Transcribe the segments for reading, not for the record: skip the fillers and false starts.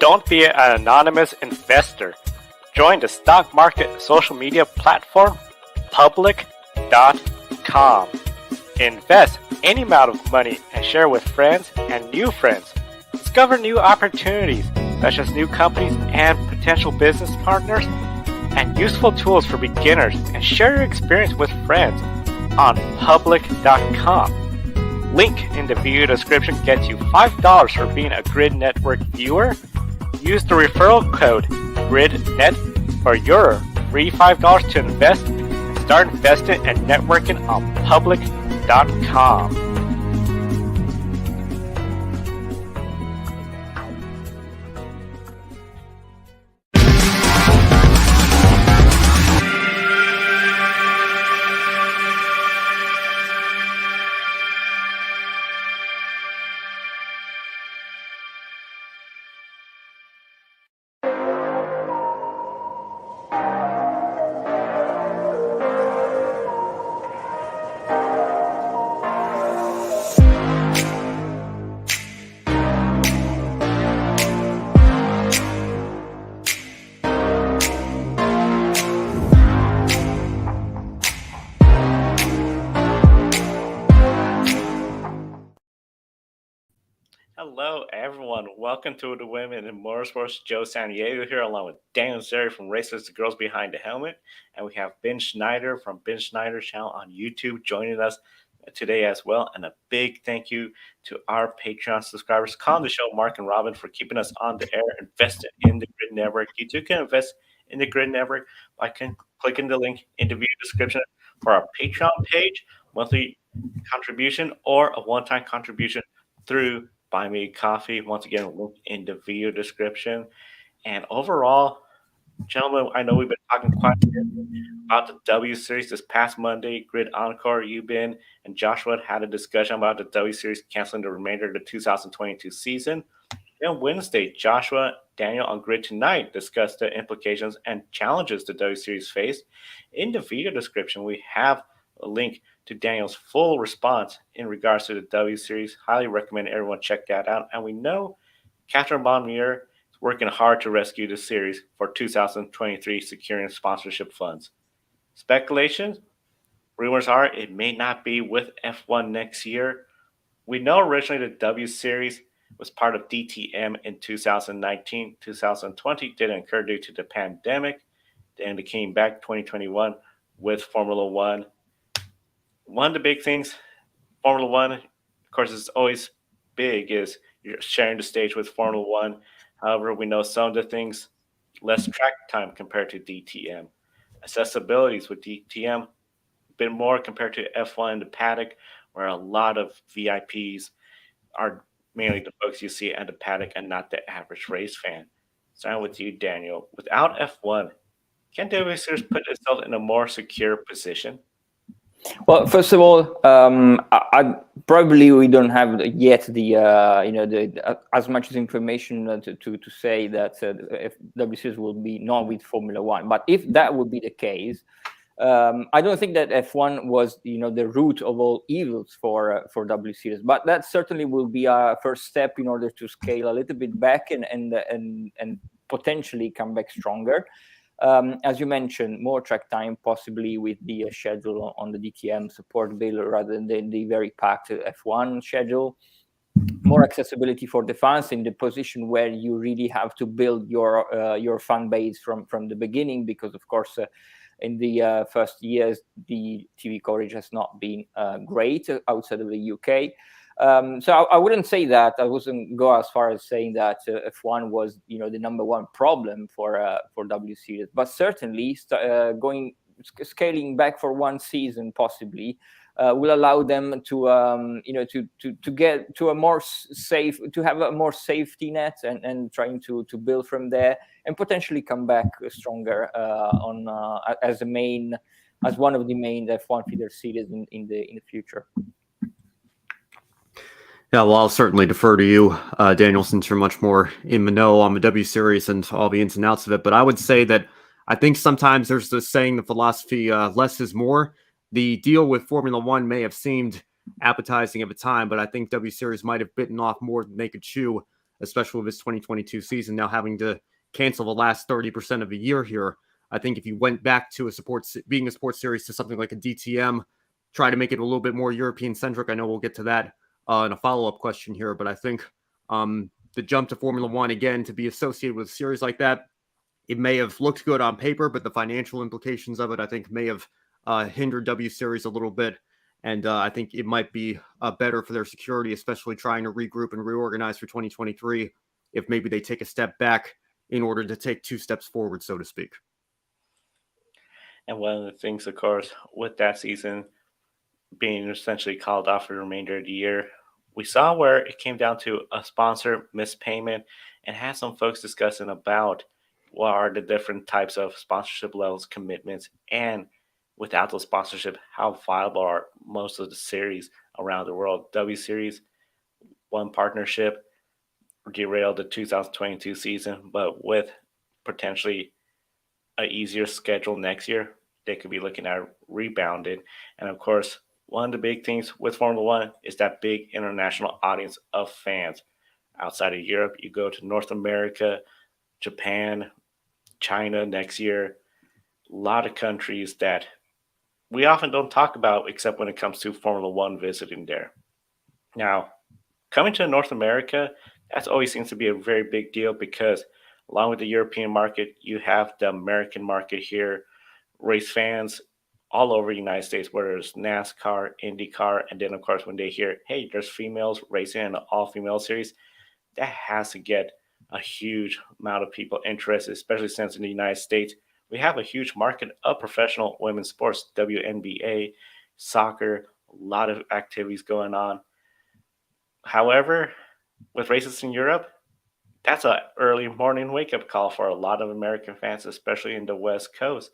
Don't be an anonymous investor. Join the stock market social media platform public.com. Invest any amount of money and share with friends and new friends. Discover new opportunities such as new companies and potential business partners and useful tools for beginners, and share your experience with friends on public.com. Link in the video description gets you $5 for being a Grid Network viewer. Use the referral code GRIDnet for your free $5 to invest and start investing and networking on public.com. Hello, everyone. Welcome to the Women in Motorsports. Joe San Diego here, along with Daniel Zeri from Racers, the Girls Behind the Helmet. And we have Ben Schneider from Ben Schneider's channel on YouTube joining us today as well. And a big thank you to our Patreon subscribers, Con the Show, Mark and Robin, for keeping us on the air, investing in the Grid Network. You too can invest in the Grid Network by clicking the link in the video description for our Patreon page, monthly contribution, or a one-time contribution through Buy Me Coffee. Once again, link in the video description. And overall, gentlemen, I know we've been talking quite a bit about the W Series this past Monday. Grid Encore, Ben and Joshua had a discussion about the W Series canceling the remainder of the 2022 season. Then Wednesday, Joshua, Daniel on Grid Tonight discussed the implications and challenges the W Series faced. In the video description, we have a link to Daniel's full response in regards to the W Series. Highly recommend everyone check that out. And we know Catherine Bonmier is working hard to rescue the series for 2023, securing sponsorship funds. Speculations, rumors are it may not be with F1 next year. We know originally the W Series was part of DTM in 2019. 2020 didn't occur due to the pandemic. Then it came back 2021 with Formula One. One of the big things, Formula One, of course, is always big, is you're sharing the stage with Formula One. However, we know some of the things, less track time compared to DTM. Accessibilities with DTM, a bit more compared to F1 in the paddock, where a lot of VIPs are mainly the folks you see at the paddock and not the average race fan. Starting with you, Daniel. Without F1, can W Series put itself in a more secure position? Well, first of all, I probably we don't have yet the as much information to say that if W Series will be not with Formula One. But if that would be the case, I don't think that F1 was the root of all evils for W Series. But that certainly will be a first step in order to scale a little bit back and potentially come back stronger. As you mentioned, more track time, possibly with the schedule on the DTM support bill rather than the very packed F1 schedule. More accessibility for the fans in the position where you really have to build your fan base from the beginning, because of course in the first years the TV coverage has not been great outside of the UK. So I wouldn't say that. I wouldn't go as far as saying that F1 was, the number one problem for W Series, but certainly scaling back for one season possibly will allow them to get to a more safe, to have a more safety net and trying to build from there and potentially come back stronger as one of the main F1 feeder series in the future. Yeah, well, I'll certainly defer to you, Daniel, since you're much more in the know on the W Series and all the ins and outs of it. But I would say that I think sometimes there's this saying, the philosophy, less is more. The deal with Formula One may have seemed appetizing at the time, but I think W Series might have bitten off more than they could chew especially with this 2022 season now having to cancel the last 30% of the year here. I think if you went back to being a sports series to something like a DTM, try to make it a little bit more European centric. I know we'll get to that in a follow-up question here, but I think the jump to Formula One, again, to be associated with a series like that, it may have looked good on paper, but the financial implications of it, I think, may have hindered W Series a little bit. And I think it might be better for their security, especially trying to regroup and reorganize for 2023, if maybe they take a step back in order to take 2 steps forward, so to speak. And one of the things, of course, with that season being essentially called off for the remainder of the year, we saw where it came down to a sponsor mispayment and had some folks discussing about what are the different types of sponsorship levels, commitments, and without those sponsorship, how viable are most of the series around the world. W Series, one partnership derailed the 2022 season, but with potentially an easier schedule next year, they could be looking at rebounded. And of course, one of the big things with Formula One is that big international audience of fans. Outside of Europe, you go to North America, Japan, China next year, a lot of countries that we often don't talk about except when it comes to Formula One visiting there. Now, coming to North America, that always seems to be a very big deal because along with the European market, you have the American market here, race fans all over the United States, whether it's NASCAR, IndyCar, and then of course when they hear, hey, there's females racing in an all-female series, that has to get a huge amount of people interested, especially since in the United States, we have a huge market of professional women's sports, WNBA, soccer, a lot of activities going on. However, with races in Europe, that's an early morning wake-up call for a lot of American fans, especially in the West Coast.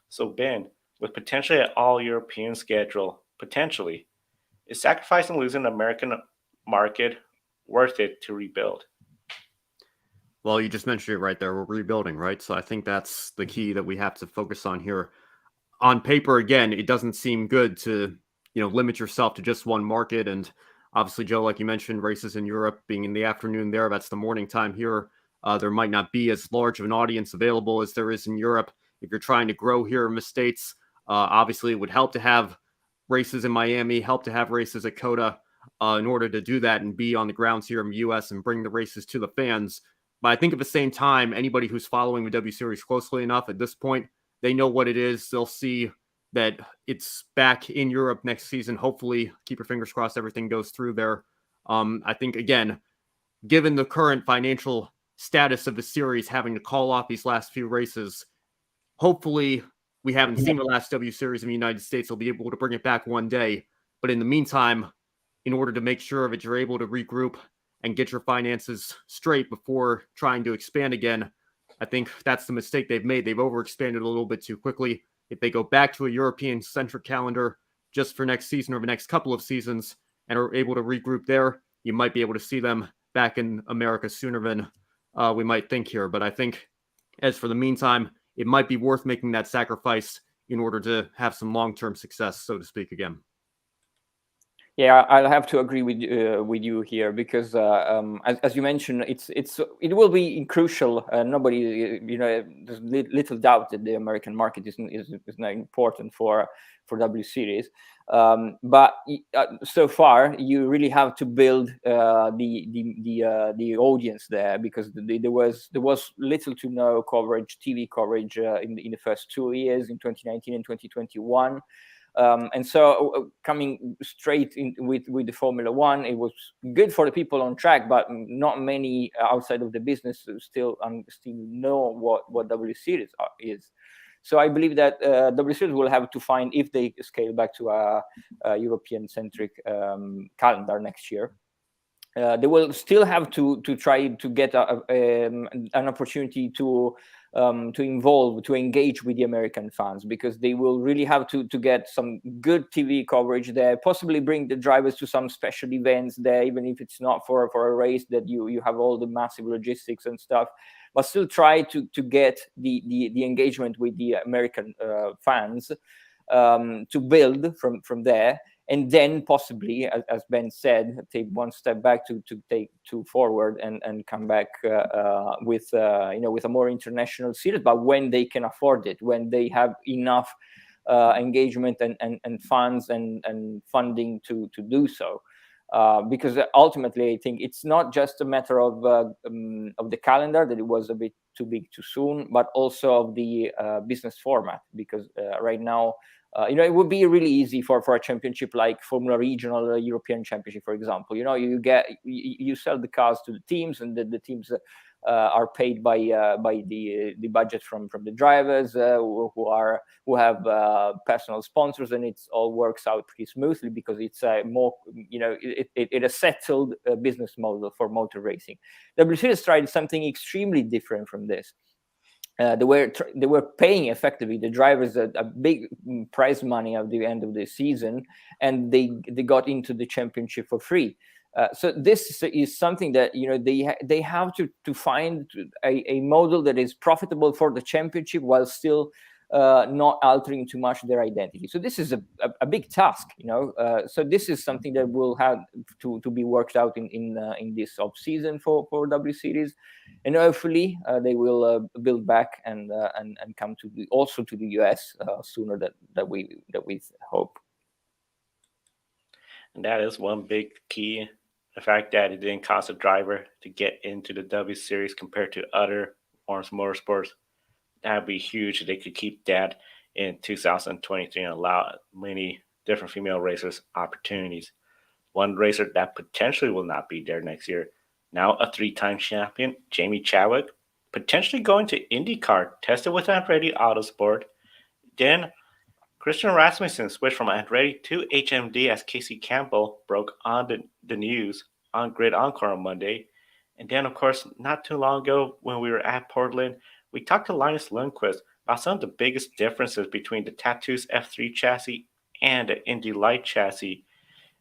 So, Ben, with potentially an all-European schedule, potentially, is sacrificing losing the American market worth it to rebuild? Well, you just mentioned it right there. We're rebuilding, right? So I think that's the key that we have to focus on here. On paper, again, it doesn't seem good to, limit yourself to just one market. And obviously, Joe, like you mentioned, races in Europe being in the afternoon there, that's the morning time here. There might not be as large of an audience available as there is in Europe. If you're trying to grow here in the States, obviously it would help to have races in Miami, help to have races at COTA in order to do that and be on the grounds here in the U.S. and bring the races to the fans. But I think at the same time, anybody who's following the W Series closely enough at this point, they know what it is. They'll see that it's back in Europe next season. Hopefully, keep your fingers crossed, everything goes through there. I think, again, given the current financial status of the series, having to call off these last few races, hopefully we haven't seen the last W Series in the United States. They'll be able to bring it back one day. But in the meantime, in order to make sure that you're able to regroup and get your finances straight before trying to expand again, I think that's the mistake they've made. They've overexpanded a little bit too quickly. If they go back to a European-centric calendar just for next season or the next couple of seasons and are able to regroup there, you might be able to see them back in America sooner than we might think here. But I think as for the meantime, it might be worth making that sacrifice in order to have some long-term success, so to speak, again. Yeah, I'll have to agree with you here because, as you mentioned, it will be crucial. Nobody, there's little doubt that the American market is not important for W Series. But so far, you really have to build the audience there because there was little to no coverage, TV coverage in the first 2 years, in 2019 and 2021. And so coming straight in with the Formula One, it was good for the people on track, but not many outside of the business still know what W Series is. So I believe that W Series will have to find, if they scale back to a European-centric calendar next year, they will still have to try to get an opportunity to involve, to engage with the American fans, because they will really have to get some good TV coverage there, possibly bring the drivers to some special events there, even if it's not for a race that you have all the massive logistics and stuff, but still try to get the engagement with the American fans to build from there. and then possibly, as Ben said, take one step back to take two forward and come back with with a more international series, but when they can afford it, when they have enough engagement and funds and funding to do so. Because ultimately, I think it's not just a matter of the calendar, that it was a bit too big too soon, but also of the business format. Because right now, it would be really easy for a championship like Formula Regional or European Championship, for example. You sell the cars to the teams, and the teams are paid by the budget from the drivers who have personal sponsors, and it all works out pretty smoothly because it's a more it a settled business model for motor racing. W Series tried something extremely different from this. They were paying effectively the drivers a big prize money at the end of the season, and they got into the championship for free. So this is something that they have to find a model that is profitable for the championship while still not altering too much their identity. So this is a big task, So this is something that will have to be worked out in this off season for W Series, and hopefully they will build back and come also to the US sooner that we hope. And that is one big key. The fact that it didn't cost a driver to get into the W Series compared to other forms of motorsports, that would be huge. They could keep that in 2023 and allow many different female racers opportunities. One racer that potentially will not be there next year, now a 3-time champion, Jamie Chadwick, potentially going to IndyCar, tested with Andretti Autosport. Then Christian Rasmussen switched from Andretti to HMD as Casey Campbell broke on the news on Grid Encore on Monday. And then, of course, not too long ago when we were at Portland, we talked to Linus Lundqvist about some of the biggest differences between the Tattoos F3 chassis and the Indy Light chassis,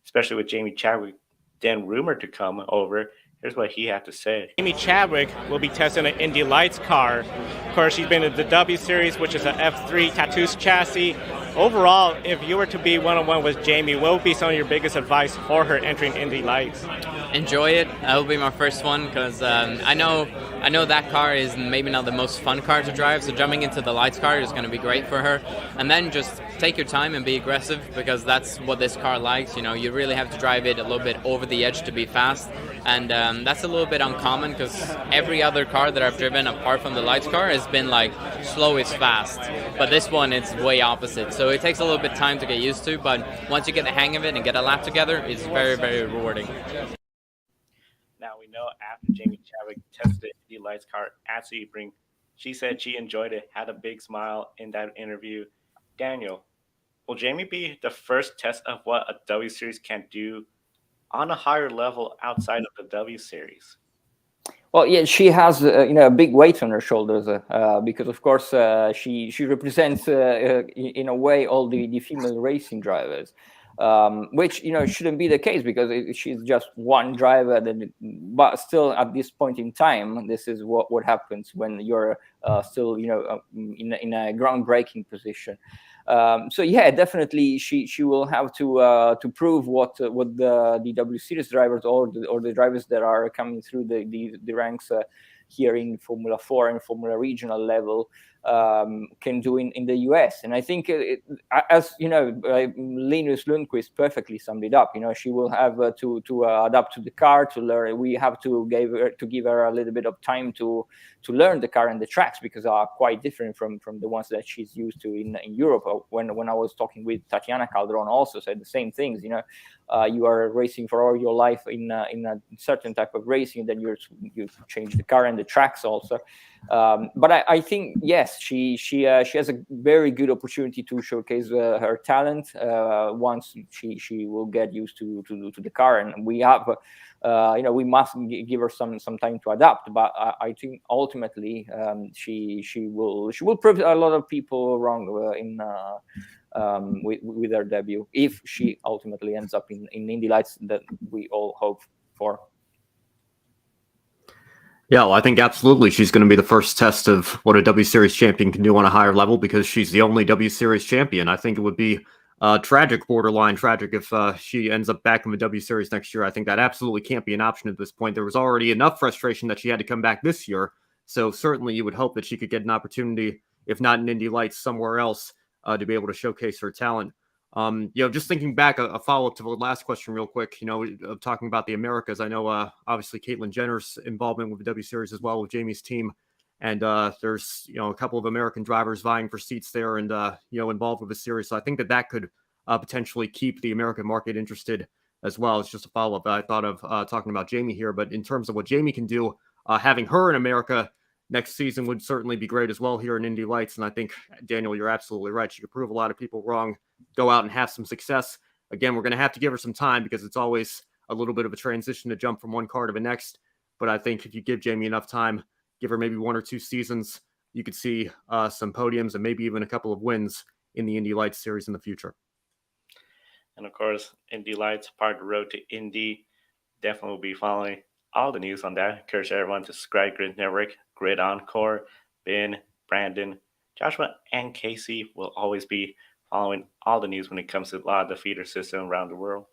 especially with Jamie Chadwick then rumored to come over. Here's what he had to say. Jamie Chadwick will be testing an Indy Lights car. Of course, she's been in the W Series, which is an F3 Tattoos chassis. Overall, if you were to be one-on-one with Jamie, what would be some of your biggest advice for her entering Indy Lights? Enjoy it. That will be my first one because I know that car is maybe not the most fun car to drive, so jumping into the lights car is going to be great for her. And then just take your time and be aggressive because that's what this car likes. You really have to drive it a little bit over the edge to be fast. And that's a little bit uncommon because every other car that I've driven apart from the lights car has been like slow is fast. But this one, it's way opposite. So it takes a little bit of time to get used to, but once you get the hang of it and get a lap together, it's very, very rewarding. Now we know after Jamie Chadwick tested the Indy Lights car at Sebring, she said she enjoyed it, had a big smile in that interview. Daniel, will Jamie be the first test of what a W Series can do on a higher level outside of the W Series? Well, yeah, she has a big weight on her shoulders because, of course, she represents in a way all the female racing drivers, which shouldn't be the case because she's just one driver. But still, at this point in time, this is what happens when you're still in a groundbreaking position. So yeah, definitely she will have to prove what the W Series drivers or the drivers that are coming through the ranks here in Formula 4 and Formula Regional level can do in the US. And I think, as Linus Lundqvist perfectly summed it up. She will have to adapt to the car, to learn. We have to give her a little bit of time to learn the car and the tracks because they are quite different from the ones that she's used to in Europe. When I was talking with Tatiana Calderon, also said the same things. You are racing for all your life in a certain type of racing, then you change the car and the tracks also. But I think yes, she has a very good opportunity to showcase her talent once she will get used to the car, and we have we must give her some time to adapt. But I think ultimately she will prove a lot of people wrong with her debut if she ultimately ends up in Indy Lights that we all hope for. Yeah, well, I think absolutely she's going to be the first test of what a W Series champion can do on a higher level because she's the only W Series champion. I think it would be borderline tragic if she ends up back in the W Series next year. I think that absolutely can't be an option at this point. There was already enough frustration that she had to come back this year. So certainly you would hope that she could get an opportunity, if not in Indy Lights, somewhere else to be able to showcase her talent. Just thinking back, a follow-up to the last question real quick, talking about the Americas. I know obviously Caitlyn Jenner's involvement with the W Series as well with Jamie's team. And there's, a couple of American drivers vying for seats there and, involved with the series. So I think that could potentially keep the American market interested as well. It's just a follow-up. I thought of talking about Jamie here, but in terms of what Jamie can do, having her in America next season would certainly be great as well here in Indy Lights. And I think, Daniel, you're absolutely right. She could prove a lot of people wrong, go out and have some success. Again, we're going to have to give her some time because it's always a little bit of a transition to jump from one car to the next. But I think if you give Jamie enough time, give her maybe 1 or 2 seasons, you could see some podiums and maybe even a couple of wins in the Indy Lights series in the future. And of course, Indy Lights, part of the road to Indy. Definitely will be following all the news on that. Encourage everyone to subscribe to Grid Network, Grid Encore, Ben, Brandon, Joshua, and Casey will always be following all the news when it comes to a lot of the feeder system around the world.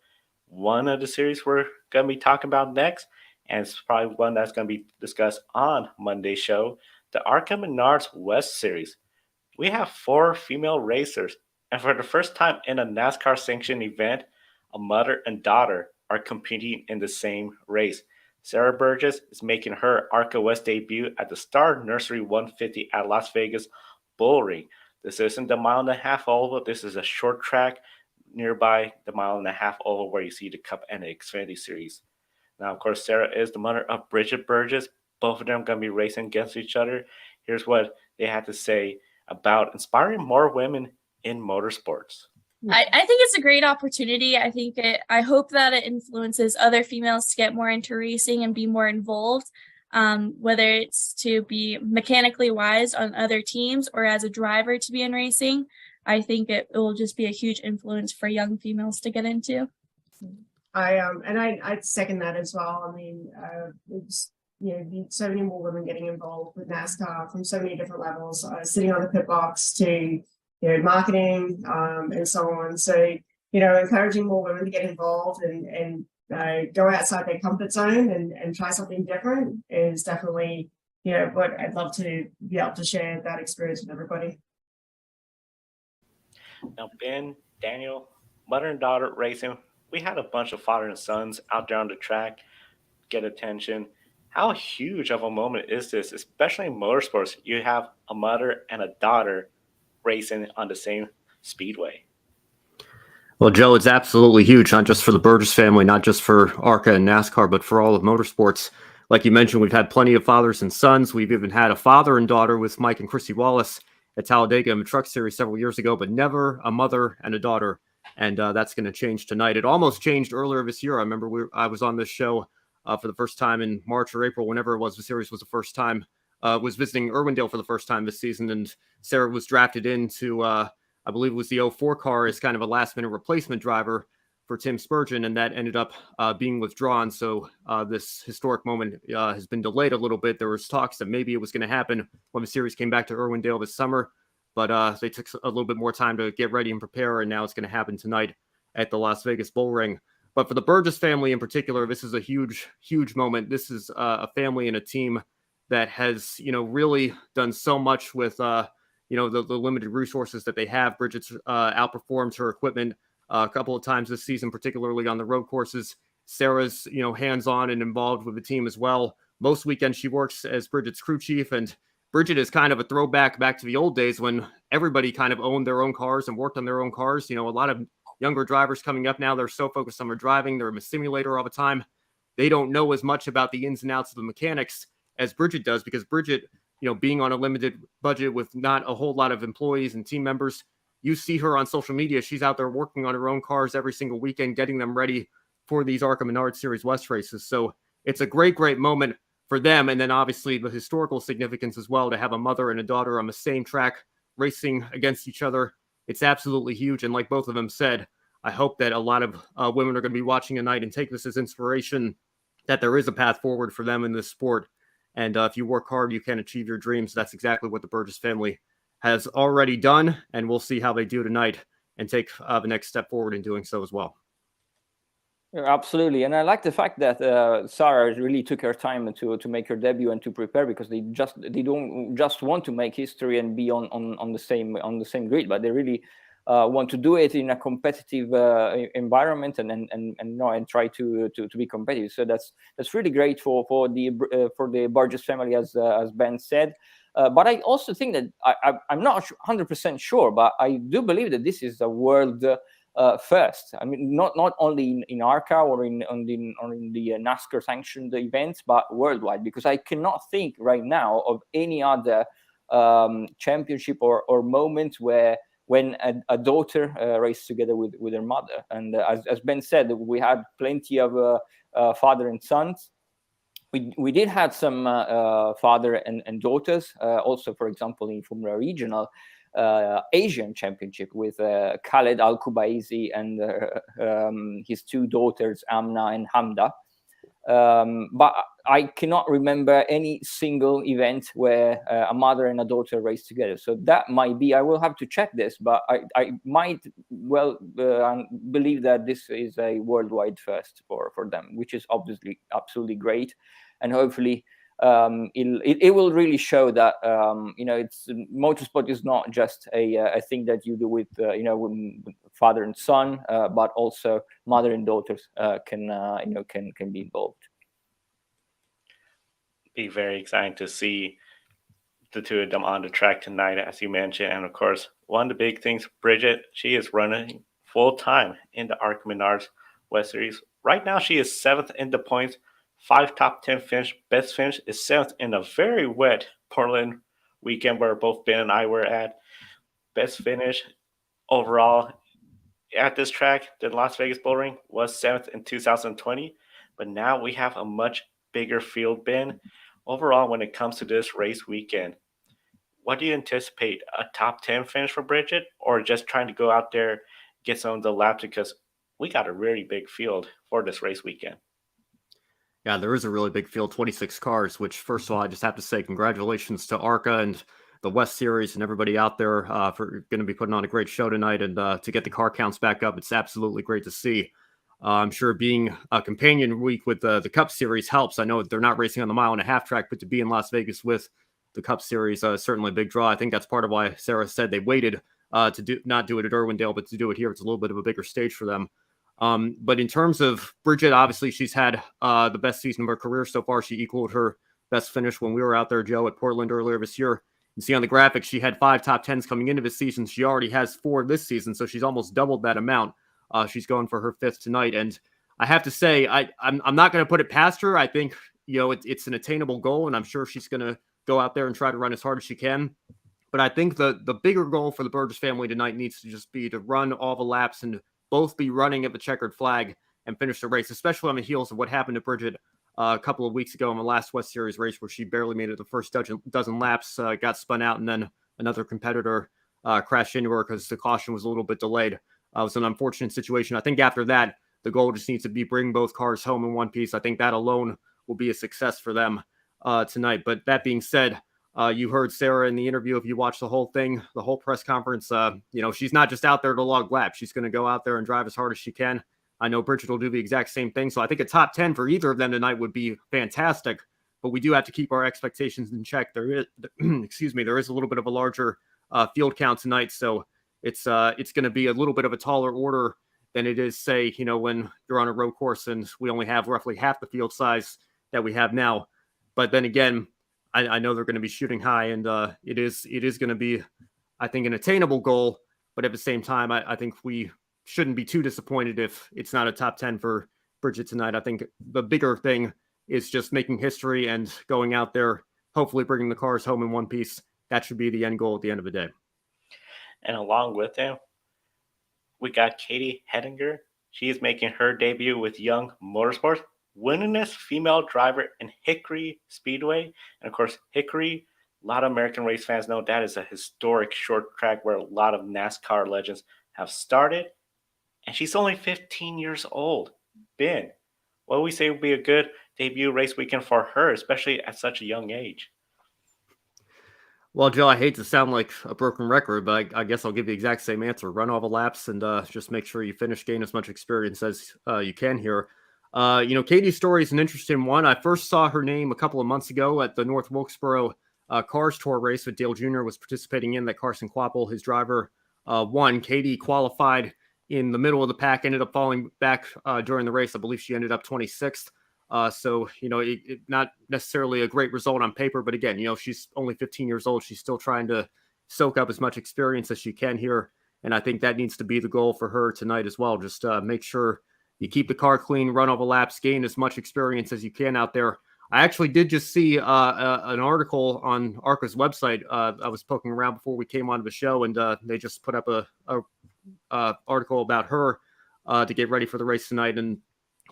One of the series we're going to be talking about next, and it's probably one that's going to be discussed on Monday's show, the ARCA Menards West Series. We have 4 female racers, and for the first time in a NASCAR-sanctioned event, a mother and daughter are competing in the same race. Sarah Burgess is making her ARCA West debut at the Star Nursery 150 at Las Vegas Bullring. This isn't the 1.5 mile oval. This is a short track nearby the 1.5 mile oval where you see the Cup and the Xfinity Series. Now, of course, Sarah is the mother of Bridget Burgess. Both of them going to be racing against each other. Here's what they had to say about inspiring more women in motorsports. I think it's a great opportunity. I hope that it influences other females to get more into racing and be more involved, whether it's to be mechanically wise on other teams or as a driver to be in racing. I think it will just be a huge influence for young females to get into. I second that as well. I mean, it's so many more women getting involved with NASCAR from so many different levels, sitting on the pit box to marketing and so on. So encouraging more women to get involved and go outside their comfort zone and try something different is definitely what I'd love to be able to share that experience with everybody. Now, Ben, Daniel, mother and daughter racing. We had a bunch of father and sons out there on the track get attention. How huge of a moment is this, especially in motorsports? You have a mother and a daughter racing on the same speedway. Well, Joe, it's absolutely huge, not just for the Burgess family, not just for ARCA and NASCAR, but for all of motorsports. Like you mentioned, we've had plenty of fathers and sons. We've even had a father and daughter with Mike and Chrissy Wallace at Talladega in the Truck Series several years ago, but never a mother and a daughter. And that's going to change tonight. It almost changed earlier this year. I remember I was on this show for the first time in March or April, whenever it was the series was the first time, was visiting Irwindale for the first time this season. And Sarah was drafted into, I believe it was the 04 car as kind of a last-minute replacement driver for Tim Spurgeon, and that ended up being withdrawn. So this historic moment has been delayed a little bit. There was talks that maybe it was going to happen when the series came back to Irwindale this summer, but they took a little bit more time to get ready and prepare, and now it's going to happen tonight at the Las Vegas Bullring. But for the Burgess family in particular, this is a huge, huge moment. This is a family and a team that has, really done so much with, the limited resources that they have. Bridget's outperformed her equipment a couple of times this season, particularly on the road courses. Sarah's, hands-on and involved with the team as well. Most weekends she works as Bridget's crew chief, and Bridget is kind of a throwback back to the old days when everybody kind of owned their own cars and worked on their own cars. A lot of younger drivers coming up now, they're so focused on their driving. They're in a simulator all the time. They don't know as much about the ins and outs of the mechanics as Bridget does, because Bridget, being on a limited budget with not a whole lot of employees and team members, you see her on social media. She's out there working on her own cars every single weekend, getting them ready for these ARCA Menards Series West races. So it's a great, great moment for them. And then obviously the historical significance as well, to have a mother and a daughter on the same track racing against each other. It's absolutely huge. And like both of them said, I hope that a lot of women are going to be watching tonight and take this as inspiration, that there is a path forward for them in this sport. And if you work hard, you can achieve your dreams. That's exactly what the Burgess family has already done. And we'll see how they do tonight and take the next step forward in doing so as well. Yeah, absolutely, and I like the fact that Sarah really took her time to make her debut and to prepare, because they don't just want to make history and be on the same grid, but they really want to do it in a competitive environment and try to be competitive. So that's really great for the Burgess family, as Ben said. But I also think that I'm not 100% sure, but I do believe that this is a world first. I mean, not only in ARCA or in the NASCAR-sanctioned events, but worldwide, because I cannot think right now of any other championship or moment when a daughter raced together with her mother. And as Ben said, we had plenty of father and sons. We did have some father and daughters, also, for example, in Formula Regional Asian Championship with Khaled Al Kubaisi and his two daughters, Amna and Hamda. But I cannot remember any single event where a mother and a daughter raced together. So that might be, I will have to check this, but I might well believe that this is a worldwide first for them, which is obviously absolutely great. And hopefully it will really show that it's motorsport is not just a thing that you do with with father and son, but also mother and daughters can be involved. Be very exciting to see the two of them on the track tonight, as you mentioned. And of course, one of the big things, Bridget, she is running full time in the ARCA Menards West Series. Right now, she is 7th in the points. 5 top 10 finish. Best finish is 7th in a very wet Portland weekend where both Ben and I were at. Best finish overall at this track, the Las Vegas Bull Ring, was 7th in 2020. But now we have a much bigger field, Ben. Overall, when it comes to this race weekend, what do you anticipate? A top 10 finish for Bridget, or just trying to go out there, get some of the laps? Because we got a really big field for this race weekend. Yeah, there is a really big field, 26 cars, which, first of all, I just have to say congratulations to ARCA and the West Series and everybody out there for going to be putting on a great show tonight. And to get the car counts back up, it's absolutely great to see. I'm sure being a companion week with the Cup Series helps. I know they're not racing on the mile-and-a-half track, but to be in Las Vegas with the Cup Series is certainly a big draw. I think that's part of why Sarah said they waited to not do it at Irwindale, but to do it here. It's a little bit of a bigger stage for them. But in terms of Bridget, obviously she's had the best season of her career so far. She equaled her best finish when we were out there, Joe, at Portland earlier this year. You see on the graphic, she had 5 top 10s coming into this season. She already has 4 this season, so she's almost doubled that amount. She's going for her 5th tonight. And I have to say, I'm not going to put it past her. I think, it's an attainable goal, and I'm sure she's going to go out there and try to run as hard as she can. But I think the bigger goal for the Burgess family tonight needs to just be to run all the laps and both be running at the checkered flag and finish the race, especially on the heels of what happened to Bridget a couple of weeks ago in the last West Series race, where she barely made it the first dozen laps, got spun out, and then another competitor crashed into her because the caution was a little bit delayed. It was an unfortunate situation. I think after that, the goal just needs to be bring both cars home in one piece. I think that alone will be a success for them tonight. But that being said, you heard Sarah in the interview. If you watch the whole thing, the whole press conference, she's not just out there to log laps. She's going to go out there and drive as hard as she can. I know Bridget will do the exact same thing. So I think a top 10 for either of them tonight would be fantastic. But we do have to keep our expectations in check. There is, there is a little bit of a larger field count tonight. So it's going to be a little bit of a taller order than it is, say, when you're on a road course and we only have roughly half the field size that we have now. But then again, I know they're going to be shooting high, and it is going to be, I think, an attainable goal. But at the same time, I think we shouldn't be too disappointed if it's not a top 10 for Bridget tonight. I think the bigger thing is just making history and going out there, hopefully bringing the cars home in one piece. That should be the end goal at the end of the day. And along with him, we got Katie Hedinger. She is making her debut with Young Motorsport, winningest female driver in Hickory Speedway. And of course, Hickory, a lot of American race fans know that is a historic short track where a lot of NASCAR legends have started. And she's only 15 years old. Ben, what would we say would be a good debut race weekend for her, especially at such a young age? Well, Joe, I hate to sound like a broken record, but I guess I'll give the exact same answer. Run all the laps and just make sure you finish, gain as much experience as you can here. Katie's story is an interesting one. I first saw her name a couple of months ago at the North Wilkesboro Cars Tour race that Dale Jr. was participating in, that Carson Quapple, his driver, won. Katie qualified in the middle of the pack, ended up falling back during the race. I believe she ended up 26th. So, not necessarily a great result on paper, but again, she's only 15 years old. She's still trying to soak up as much experience as she can here. And I think that needs to be the goal for her tonight as well. Just make sure you keep the car clean, run all the laps, gain as much experience as you can out there. I actually did just see an article on ARCA's website. I was poking around before we came on the show, and they just put up a article about her to get ready for the race tonight. And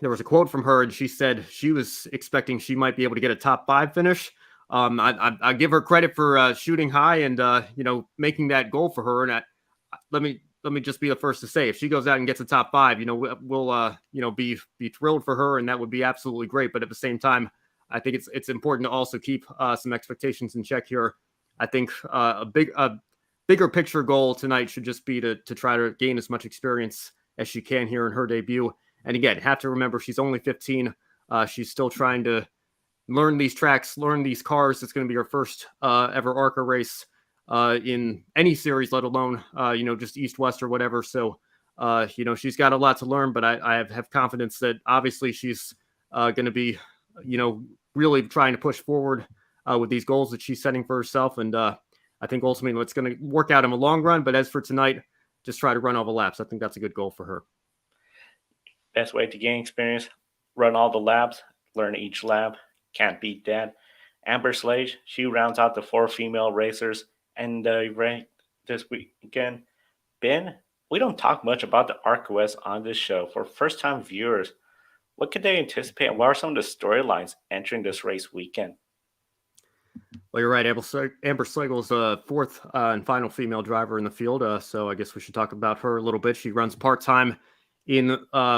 there was a quote from her, and she said she was expecting she might be able to get a top 5 finish. I give her credit for shooting high and making that goal for her. And let me just be the first to say, if she goes out and gets a top 5, we'll be thrilled for her, and that would be absolutely great. But at the same time, I think it's important to also keep some expectations in check here. I think a bigger picture goal tonight should just be to try to gain as much experience as she can here in her debut. And again, have to remember she's only 15. She's still trying to learn these tracks, learn these cars. It's going to be her first ever ARCA race in any series, let alone, just East, West or whatever. So, she's got a lot to learn, but I have confidence that obviously she's going to be, really trying to push forward with these goals that she's setting for herself. And I think ultimately it's going to work out in the long run. But as for tonight, just try to run all the laps. I think that's a good goal for her. Best way to gain experience, run all the laps, learn each lap. Can't beat that. Amber Slade, she rounds out the 4 female racers and ranked this weekend. Ben, we don't talk much about the ARCA West on this show. For first-time viewers, what could they anticipate, and what are some of the storylines entering this race weekend? Well, you're right. Amber Slagle is the 4th and final female driver in the field, so I guess we should talk about her a little bit. She runs part-time in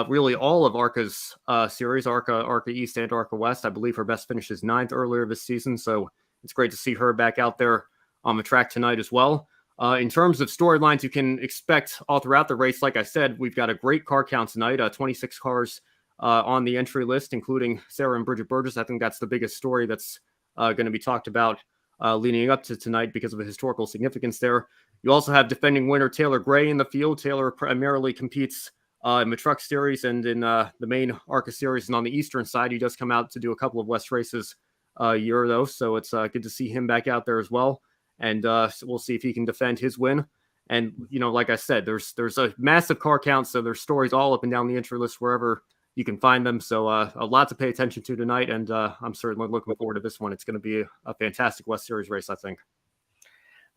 really all of ARCA's series, ARCA East and ARCA West. I believe her best finish is 9th earlier this season, so it's great to see her back out there on the track tonight as well. In terms of storylines you can expect all throughout the race, like I said, we've got a great car count tonight, 26 cars on the entry list, including Sarah and Bridget Burgess. I think that's the biggest story that's going to be talked about leading up to tonight because of the historical significance there. You also have defending winner Taylor Gray in the field. Taylor primarily competes in the Truck Series and in the main ARCA Series. And on the Eastern side, he does come out to do a couple of West races a year, though. So it's good to see him back out there as well. And we'll see if he can defend his win. And, like I said, there's a massive car count. So there's stories all up and down the entry list wherever you can find them. So a lot to pay attention to tonight. And I'm certainly looking forward to this one. It's going to be a fantastic West Series race, I think.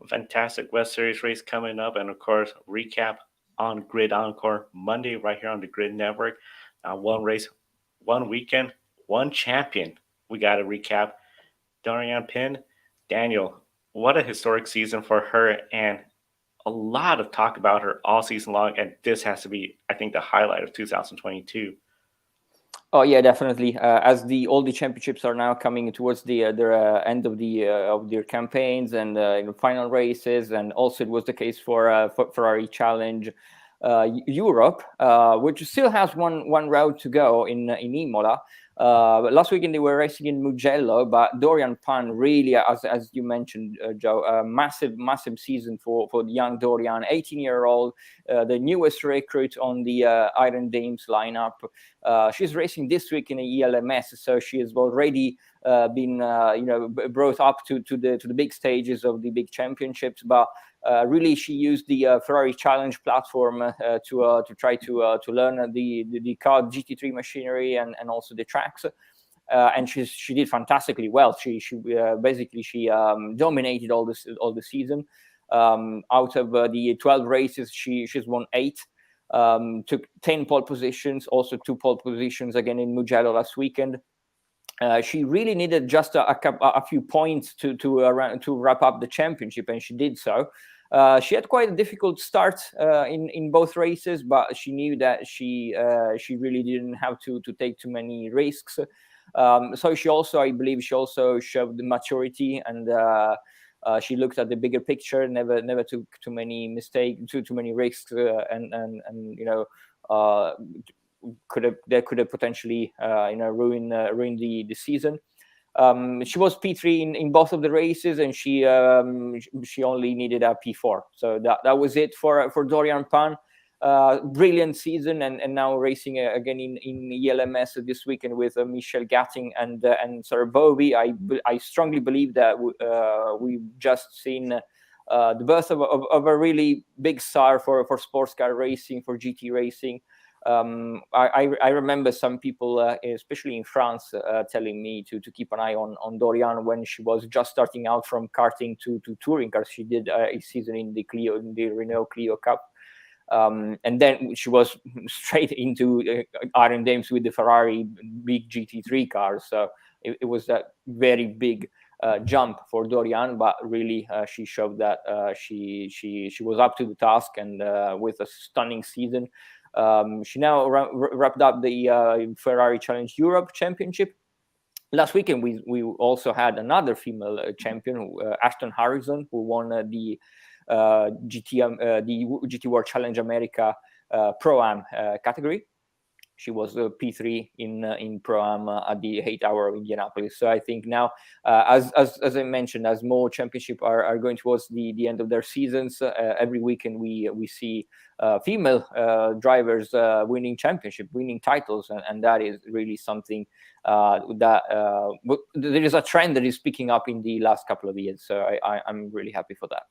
A fantastic West Series race coming up. And, of course, recap on Grid Encore Monday right here on the Grid Network. One race, one weekend, one champion. We got to recap. Dorian Pin, Daniel, what a historic season for her, and a lot of talk about her all season long, and this has to be, I think, the highlight of 2022. Oh yeah, definitely. As all the championships are now coming towards their end of their campaigns and final races, and also it was the case for Ferrari Challenge Europe, which still has one route to go in Imola. Last weekend they were racing in Mugello, but Dorian Pan really, as you mentioned, Joe, massive season for the young Dorian, 18-year-old, the newest recruit on the Iron Dames lineup. She's racing this week in a ELMS, so she has already been brought up to the big stages of the big championships, but really she used the Ferrari Challenge platform to try to learn the car GT3 machinery and also the tracks, and she did fantastically well. She basically dominated all the season. Out of the 12 races, she's won 8. Took 10 pole positions, also 2 pole positions again in Mugello last weekend. She really needed just a few points to wrap up the championship, and she did so. She had quite a difficult start in both races, but she knew that she really didn't have to take too many risks. So I believe she also showed the maturity and She looked at the bigger picture, never took too many mistakes, too many risks, and that could have potentially ruin the season. She was P3 in both of the races, and she only needed a P4. So that was it for Dorian Pan. Brilliant season, and now racing again in ELMS this weekend with Michelle Gatting and Sarah Bovey. I strongly believe that we've just seen the birth of a really big star for sports car racing, for GT racing. I remember some people, especially in France, telling me to keep an eye on Dorian when she was just starting out from karting to touring cars. She did a season in the Renault Clio Cup. And then she was straight into Iron Dames with the Ferrari big GT3 cars. So it was a very big jump for Dorian, but really she showed that she was up to the task, and with a stunning season. She now wrapped up the Ferrari Challenge Europe Championship. Last weekend, we also had another female champion, Ashton Harrison, who won the GT World Challenge America Pro-Am category. She was P3 in Pro-Am at the 8 Hour of Indianapolis. So I think now, as I mentioned, as more championships are going towards the end of their seasons, every weekend we see female drivers winning championship, winning titles, and that is really something that there is a trend that is picking up in the last couple of years. So I'm really happy for that.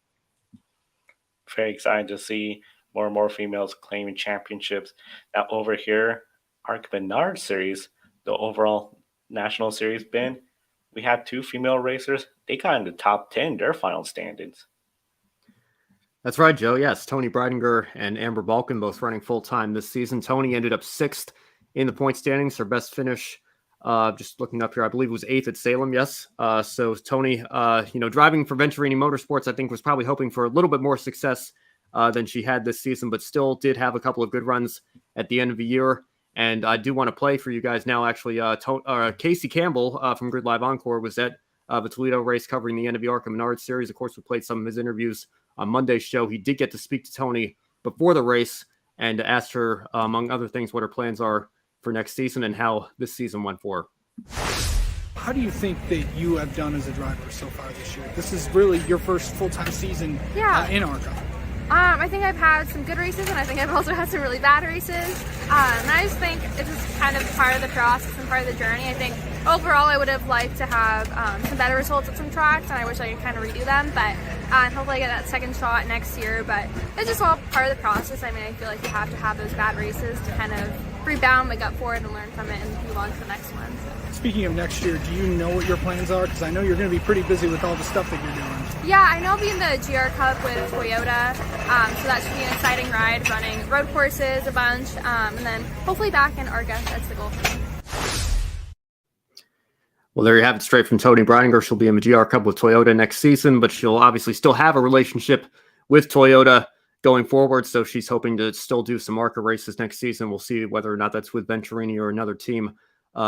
Very excited to see more and more females claiming championships. Now over here, ARCA Menards Series, the overall national series bin, we had 2 female racers. They got in the top 10, their final standings. That's right, Joe. Yes, Tony Breidinger and Amber Balkan both running full-time this season. Tony ended up 6th in the point standings. Her best finish, just looking up here, I believe it was 8th at Salem, yes. So Tony, driving for Venturini Motorsports, I think was probably hoping for a little bit more success than she had this season, but still did have a couple of good runs at the end of the year. And I do want to play for you guys now, actually. Casey Campbell from Grid Live Encore was at the Toledo race covering the end of the ARCA Menards Series. Of course, we played some of his interviews on Monday's show. He did get to speak to Tony before the race and asked her, among other things, what her plans are for next season and how this season went for her. How do you think that you have done as a driver so far this year? This is really your first full-time season in ARCA. I think I've had some good races, and I think I've also had some really bad races. And I just think it's just kind of part of the process and part of the journey. I think overall I would have liked to have some better results at some tracks, and I wish I could kind of redo them. But hopefully I get that second shot next year. But it's just all part of the process. I mean, I feel like you have to have those bad races to kind of rebound, make up for it, and learn from it, and move on to the next one. Speaking of next year, do you know what your plans are? Because I know you're going to be pretty busy with all the stuff that you're doing. Yeah, I know I'll be in the GR Cup with Toyota, so that should be an exciting ride, running road courses a bunch, and then hopefully back in ARCA. That's the goal for me. Well, there you have it, straight from Tony Breidinger. She'll be in the GR Cup with Toyota next season, but she'll obviously still have a relationship with Toyota going forward, so she's hoping to still do some ARCA races next season. We'll see whether or not that's with Venturini or another team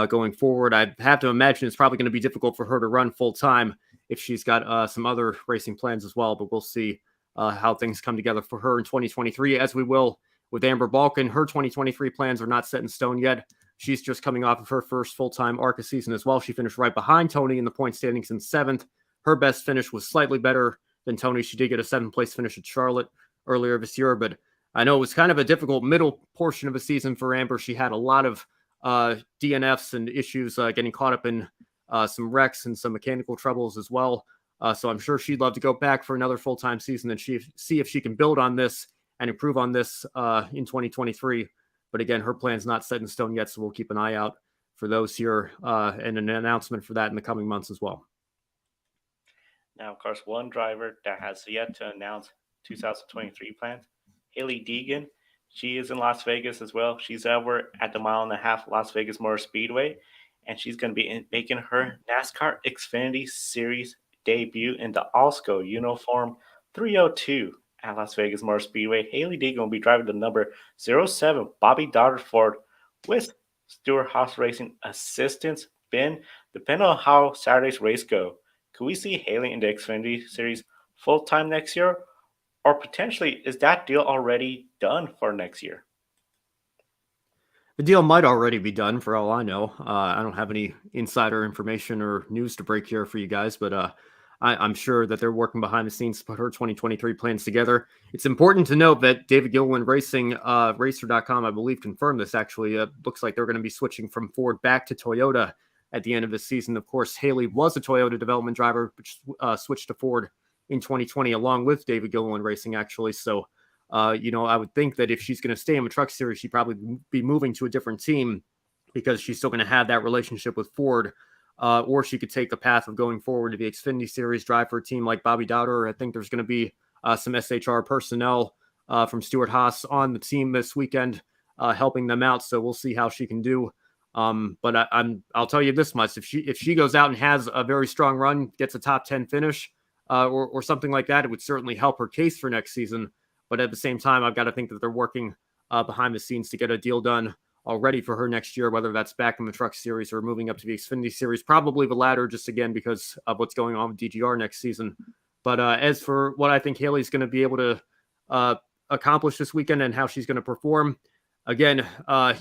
going forward. I have to imagine it's probably going to be difficult for her to run full-time if she's got some other racing plans as well, but we'll see how things come together for her in 2023, as we will with Amber Balkan. Her 2023 plans are not set in stone yet. She's just coming off of her first full-time ARCA season as well. She finished right behind Tony in the point standings in 7th. Her best finish was slightly better than Tony. She did get a 7th place finish at Charlotte earlier this year, but I know it was kind of a difficult middle portion of a season for Amber. She had a lot of DNFs and issues, getting caught up in some wrecks and some mechanical troubles as well. So I'm sure she'd love to go back for another full-time season and see if she can build on this and improve on this in 2023. But again, her plan's not set in stone yet, so we'll keep an eye out for those here and an announcement for that in the coming months as well. Now, of course, one driver that has yet to announce 2023 plans, Haley Deegan. She is in Las Vegas as well. She's over at the 1.5 mile Las Vegas Motor Speedway, and she's going to be making her NASCAR Xfinity Series debut in the Alsco Uniform 302 at Las Vegas Motor Speedway. Haley Deegan will be driving the number 07 Bobby Doddard Ford with Stewart Haas Racing assistance. Ben, depending on how Saturday's race go, Could we see Haley in the Xfinity Series full time next year? Or potentially, is that deal already done for next year? The deal might already be done for all I know. I don't have any insider information or news to break here for you guys, but I'm sure that they're working behind the scenes to put her 2023 plans together. It's important to note that David Gilliland Racing, Racer.com, I believe, confirmed this actually. Looks like they're going to be switching from Ford back to Toyota at the end of the season. Of course, Haley was a Toyota development driver, which switched to Ford in 2020 along with David Gilliland Racing, actually. So, I would think that if she's going to stay in the Truck Series, she'd probably be moving to a different team because she's still going to have that relationship with Ford. Or she could take the path of going forward to the Xfinity Series, drive for a team like Bobby Dowder. I think there's going to be some SHR personnel from Stuart Haas on the team this weekend, helping them out. So we'll see how she can do. But I'll tell you this much: if she goes out and has a very strong run, gets a top 10 finish, or something like that, it would certainly help her case for next season. But at the same time, I've got to think that they're working behind the scenes to get a deal done already for her next year, whether that's back in the Truck Series or moving up to the Xfinity Series. Probably the latter, just again because of what's going on with DGR next season. But as for what I think Haley's going to be able to accomplish this weekend and how she's going to perform, again, I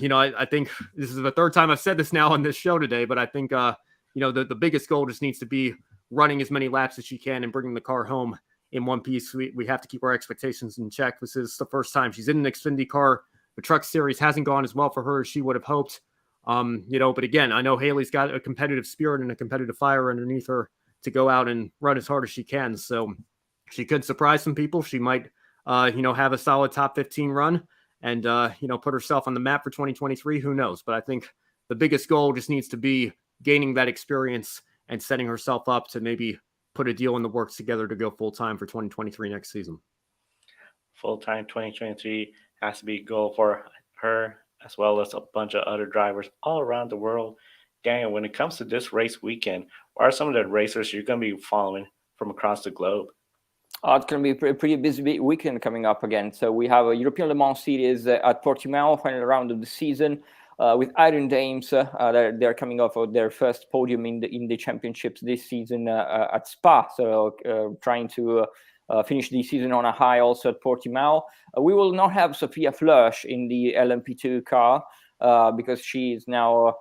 think this is the third time I've said this now on this show today, but I think, the biggest goal just needs to be running as many laps as she can and bringing the car home in one piece. We have to keep our expectations in check. This is the first time she's in an Xfinity car. The Truck Series hasn't gone as well for her as she would have hoped. But again, I know Haley's got a competitive spirit and a competitive fire underneath her to go out and run as hard as she can. So she could surprise some people. She might, have a solid top 15 run and, put herself on the map for 2023. Who knows? But I think the biggest goal just needs to be gaining that experience and setting herself up to maybe put a deal in the works together to go full-time for 2023 next season. Full-time 2023 has to be a goal for her, as well as a bunch of other drivers all around the world. Daniel, when it comes to this race weekend, what are some of the racers you're going to be following from across the globe? It's going to be a pretty busy weekend coming up again. So we have a European Le Mans Series at Portimao, final round of the season. With Iron Dames, they're coming off of their first podium in the championships this season at Spa. So trying to finish the season on a high also at Portimao. We will not have Sophia Flörsch in the LMP2 car because she is now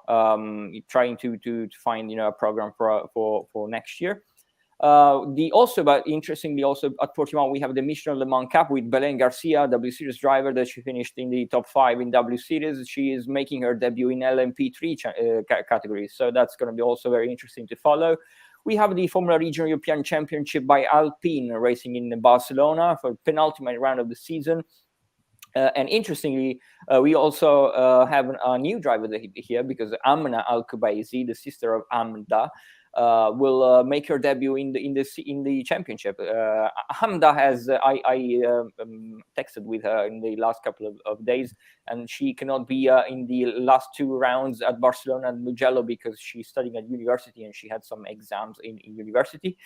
trying to find a program for next year. Interestingly, also at Portimao, we have the Michelin Le Mans Cup with Belen Garcia, W Series driver that she finished in the top 5 in W Series. She is making her debut in LMP3 category, so that's going to be also very interesting to follow. We have the Formula Regional European Championship by Alpine racing in Barcelona for penultimate round of the season. And interestingly, we also have a new driver here because Amna Al-Kubaisi, the sister of Amda, will make her debut in the championship. Hamda has I texted with her in the last couple of days, and she cannot be in the last 2 rounds at Barcelona and Mugello because she's studying at university and she had some exams in university,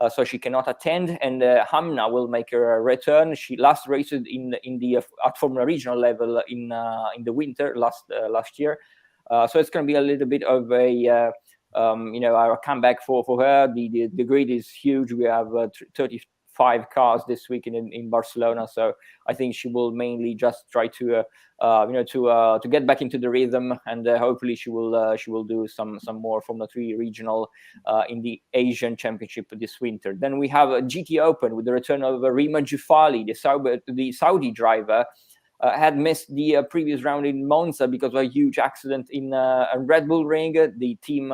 so she cannot attend. And Hamna will make her return. She last raced at Formula Regional level in the winter last year, so it's going to be a little bit of a our comeback for her. The grid is huge. We have 35 cars this weekend in Barcelona, so I think she will mainly just try to get back into the rhythm, and hopefully she will do some more Formula 3 regional in the Asian Championship this winter. Then we have a GT Open with the return of Rima Jufali, the Saudi driver. Had missed the previous round in Monza because of a huge accident in a Red Bull ring. The team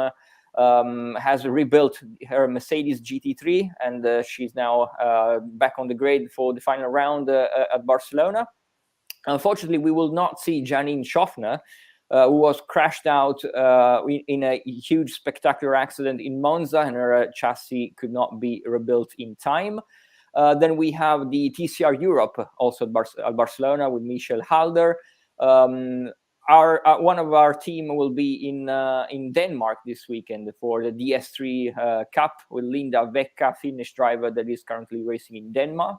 has rebuilt her Mercedes GT3, and she's now back on the grid for the final round at Barcelona. Unfortunately, we will not see Janine Schaffner, who was crashed out in a huge spectacular accident in Monza, and her chassis could not be rebuilt in time. Then we have the TCR Europe, also at Barcelona, with Michel Halder. One of our team will be in Denmark this weekend for the DS3 Cup with Linda Vecca, Finnish driver that is currently racing in Denmark.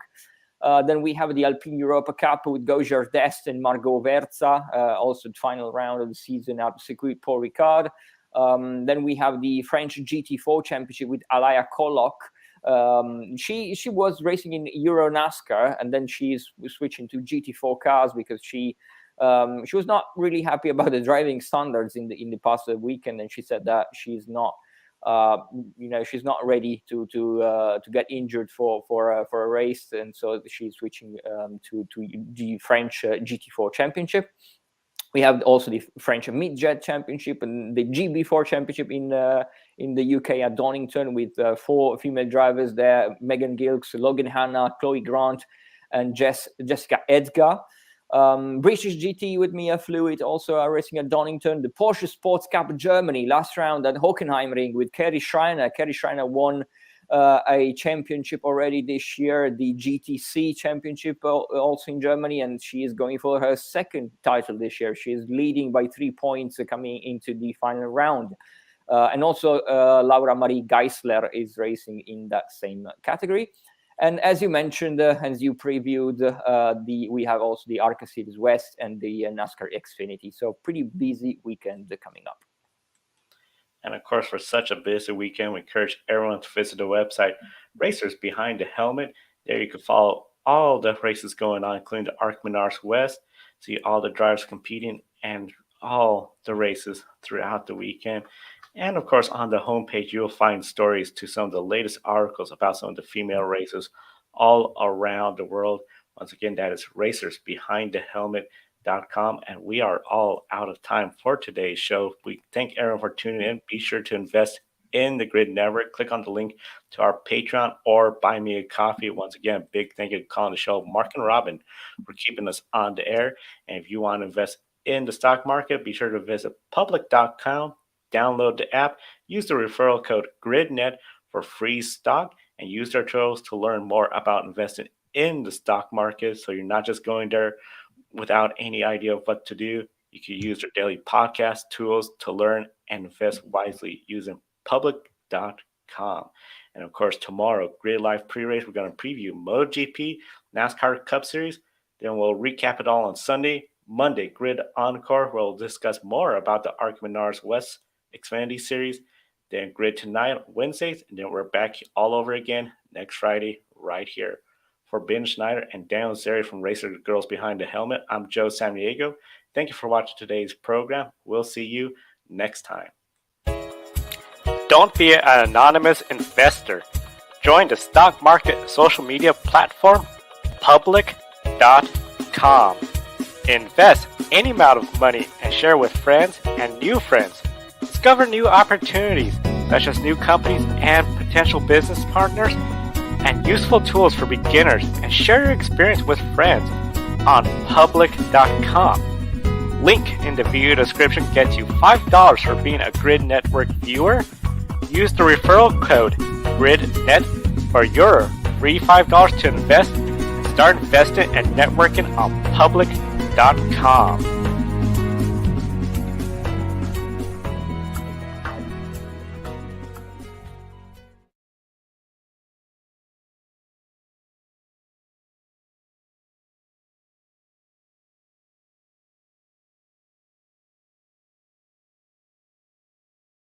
Then we have the Alpine Europa Cup with Gojar Dest and Margot Verza, also the final round of the season at Circuit Paul Ricard. Then we have the French GT4 Championship with Alaya Kolok. She was racing in Euro NASCAR, and then she's switching to GT4 cars because she was not really happy about the driving standards in the past weekend, and she said that she's not she's not ready to get injured for a race, and so she's switching to the French GT4 Championship. We have also the French Midjet Championship and the GB4 Championship in the UK at Donington with 4 female drivers there: Megan Gilks, Logan Hanna, Chloe Grant, and Jessica Edgar. British GT with Mia Fluid also are racing at Donington. The Porsche Sports Cup Germany last round at Hockenheimring with Kerry Schreiner. Kerry Schreiner won a championship already this year, the GTC championship also in Germany, and she is going for her second title this year. She is leading by 3 points coming into the final round. And also Laura Marie Geisler is racing in that same category. And as you mentioned, as you previewed, we have also the ARCA Series West and the NASCAR Xfinity. So pretty busy weekend coming up. And of course, for such a busy weekend, we encourage everyone to visit the website, Racers Behind the Helmet. There you can follow all the races going on, including the ARCA Menards West, see all the drivers competing and all the races throughout the weekend. And of course, on the homepage, you'll find stories to some of the latest articles about some of the female races all around the world. Once again, that is racersbehindthehelmet.com, and we are all out of time for today's show. We thank everyone for tuning in. Be sure to invest in the Grid Network. Click on the link to our Patreon or buy me a coffee. Once again, big thank you to calling the show, Mark and Robin, for keeping us on the air. And if you want to invest in the stock market, be sure to visit public.com, download the app, use the referral code GRIDnet for free stock, and use their tools to learn more about investing in the stock market. So you're not just going there without any idea of what to do. You can use their daily podcast tools to learn and invest wisely using public.com. And of course, tomorrow, Grid Live pre-race, we're going to preview MotoGP, NASCAR Cup Series. Then we'll recap it all on Sunday. Monday, Grid Encore, we'll discuss more about the ARCA Menards West Xfinity Series. Then Grid Tonight, Wednesdays, and then we're back all over again next Friday right here. For Ben Schneider and Daniel Zeri from Racer Girls Behind the Helmet, I'm Joe Samaniego. Thank you for watching today's program. We'll see you next time. Don't be an anonymous investor. Join the stock market social media platform, public.com. Invest any amount of money and share with friends and new friends. Discover new opportunities, such as new companies and potential business partners, and useful tools for beginners, and share your experience with friends on public.com. Link in the video description gets you $5 for being a Grid Network viewer. Use the referral code GRIDNET for your free $5 to invest. Start investing and networking on public.com.